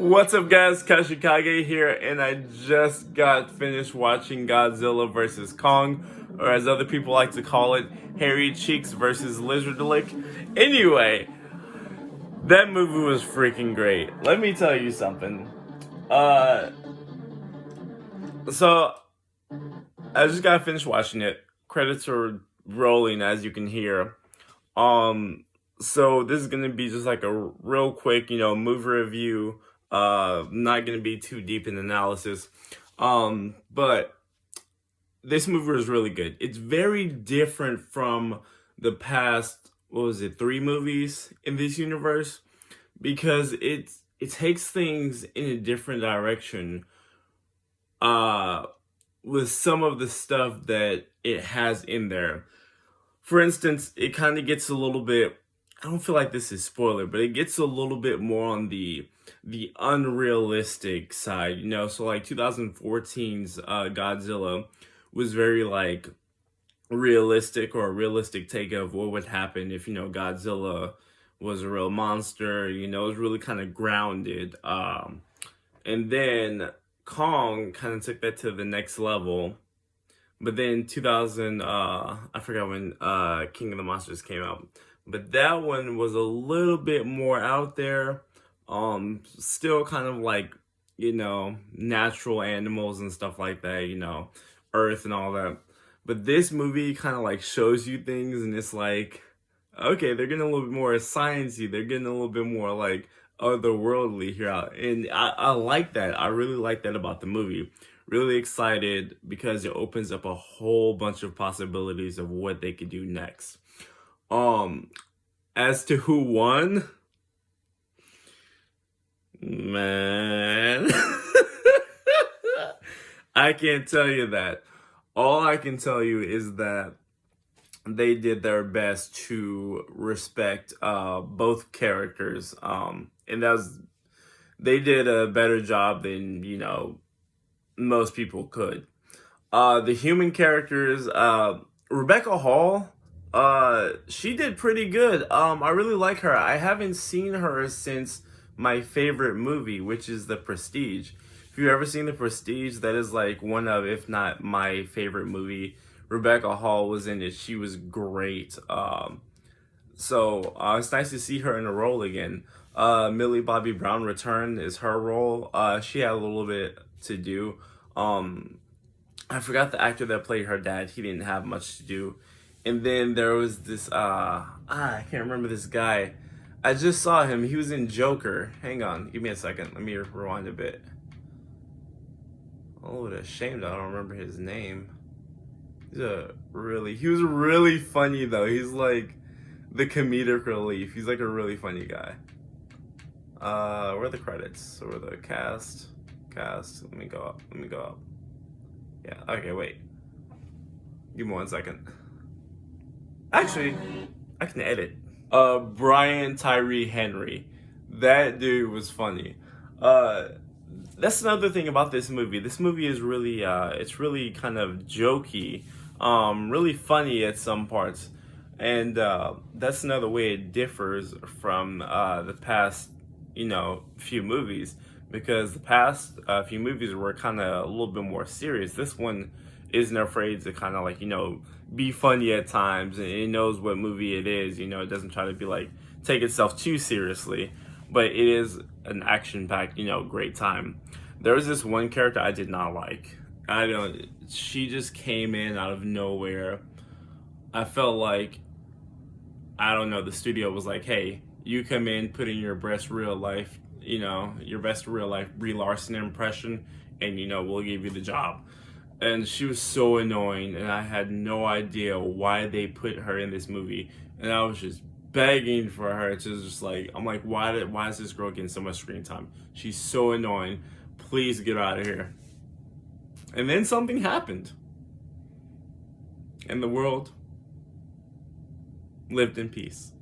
What's up, guys? Kashikage here, and I just got finished watching Godzilla vs. Kong, or as other people like to call it, Hairy Cheeks vs. Lizard Lick. Anyway, that movie was freaking great. Let me tell you something. So I just got finished watching it. Credits are rolling, as you can hear. So this is gonna be just like a real quick, movie review. Not gonna be too deep in analysis. But this movie was really good. It's very different from the past, what was it, 3 movies in this universe, because it takes things in a different direction. With some of the stuff that it has in there. For instance, it kind of gets a little bit, I don't feel like this is spoiler, but it gets a little bit more on the unrealistic side, so like 2014's Godzilla was very like realistic, or a realistic take of what would happen if, Godzilla was a real monster, it was really kind of grounded. And then Kong kind of took that to the next level. But then 2000, I forgot when King of the Monsters came out. But that one was a little bit more out there. Still kind of like, natural animals and stuff like that, Earth and all that. But this movie kind of like shows you things, and it's like, okay, they're getting a little bit more sciencey. They're getting a little bit more like otherworldly here out. And I like that. I really like that about the movie. Really excited because it opens up a whole bunch of possibilities of what they could do next. As to who won, man, I can't tell you that. All I can tell you is that they did their best to respect both characters, and they did a better job than most people could. The human characters, Rebecca Hall, she did pretty good. I really like her. I haven't seen her since my favorite movie, which is The Prestige. If you've ever seen The Prestige, that is like one of, if not my favorite movie. Rebecca Hall was in it. She was great. So it's nice to see her in a role again. Millie Bobby Brown returned is her role. She had a little bit to do. I forgot the actor that played her dad. He didn't have much to do. And then there was this, I can't remember this guy. I just saw him. He was in Joker. Hang on. Give me a second. Let me rewind a bit. Oh, what a shame that I don't remember his name. He was really funny though. He's like the comedic relief. He's like a really funny guy. Where are the credits? Or the cast? Let me go up. Yeah, okay, wait. Give me 1 second. Actually, I can edit. Brian Tyree Henry. That dude was funny. That's another thing about this movie. This movie is really, it's really kind of jokey, really funny at some parts. And that's another way it differs from the past, few movies. Because the past few movies were kind of a little bit more serious. This one isn't afraid to kind of like, be funny at times. And it knows what movie it is. It doesn't try to be like, take itself too seriously. But it is an action-packed, great time. There was this one character I did not like. She just came in out of nowhere. I felt like, the studio was like, hey, you come in, put in your best real life, your best real life Brie Larson impression, and we'll give you the job. And she was so annoying, and I had no idea why they put her in this movie. And I was just begging for her to just like, I'm like, why is this girl getting so much screen time? She's so annoying. Please get her out of here. And then something happened. And the world lived in peace.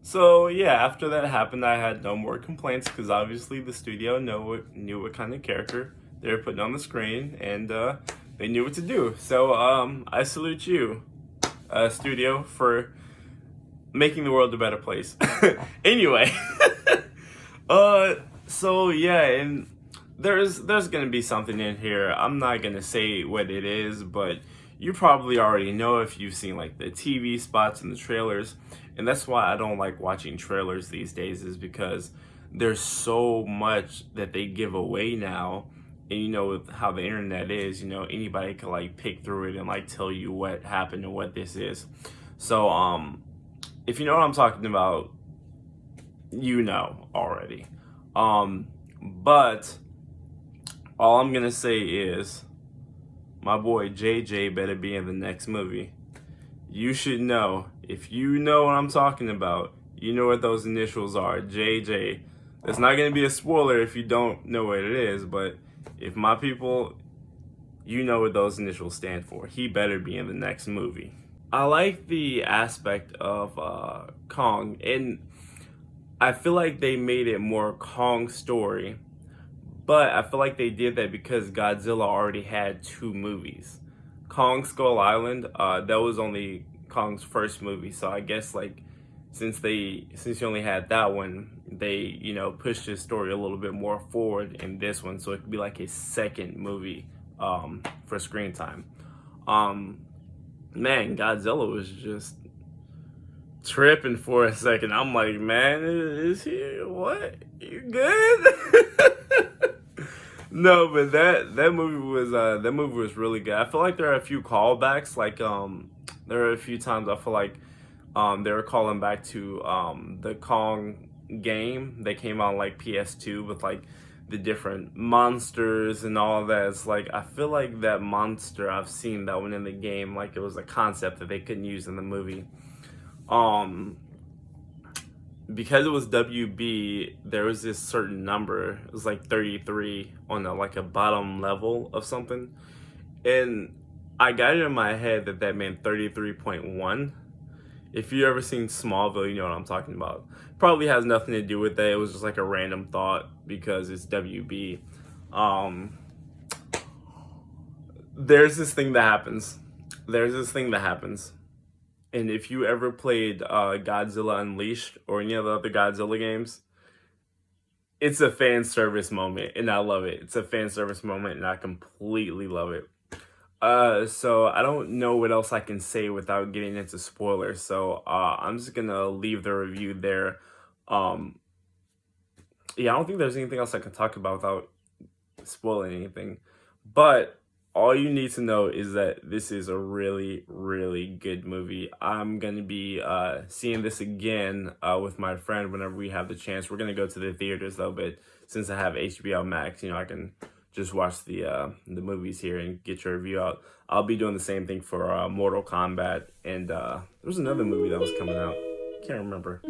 So yeah, after that happened, I had no more complaints because obviously the studio knew what kind of character they were putting on the screen, and they knew what to do. So I salute you, studio, for making the world a better place. Anyway, So yeah, and there's gonna be something in here. I'm not gonna say what it is, but you probably already know if you've seen like the TV spots and the trailers. And that's why I don't like watching trailers these days, is because there's so much that they give away now. And you know with how the internet is, you know, anybody can like pick through it and like tell you what happened and what this is. So if you know what I'm talking about, you know already. But all I'm gonna say is my boy JJ better be in the next movie. You should know. If you know what I'm talking about, you know what those initials are. JJ. It's not gonna be a spoiler if you don't know what it is, but if my people, you know what those initials stand for. He better be in the next movie. I like the aspect of Kong, and I feel like they made it more Kong story, but I feel like they did that because Godzilla already had two movies. Kong Skull Island, that was only Kong's first movie, so I guess like since you only had that one, they, you know, pushed his story a little bit more forward in this one, so it could be like his second movie for screen time. Man, Godzilla was just tripping for a second. I'm like, man, is he what? You good? No, but that movie was really good. I feel like there are a few callbacks. Like there are a few times I feel like they were calling back to the Kong game that came out on like PS2 with like the different monsters and all of that. It's like I feel like that monster, I've seen that one in the game. Like it was a concept that they couldn't use in the movie. Because it was WB, there was this certain number. It was like 33 on like a bottom level of something, and I got it in my head that meant 33.1. If you ever seen Smallville, you know what I'm talking about. Probably has nothing to do with that. It was just like a random thought because it's WB. There's this thing that happens. And if you ever played Godzilla Unleashed or any of the other Godzilla games, it's a fan service moment, and I love it. It's a fan service moment, and I completely love it. So I don't know what else I can say without getting into spoilers. So I'm just gonna leave the review there. Yeah, I don't think there's anything else I can talk about without spoiling anything. But all you need to know is that this is a really, really good movie. I'm going to be seeing this again with my friend whenever we have the chance. We're going to go to the theaters, though, but since I have HBO Max, you know, I can just watch the movies here and get your review out. I'll be doing the same thing for Mortal Kombat, and there was another movie that was coming out. Can't remember.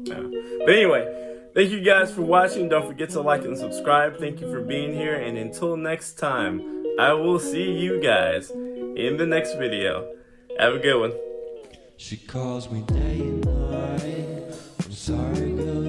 Yeah. But anyway, thank you guys for watching. Don't forget to like and subscribe. Thank you for being here. And until next time, I will see you guys in the next video. Have a good one. She calls me day and night. I'm sorry, girl.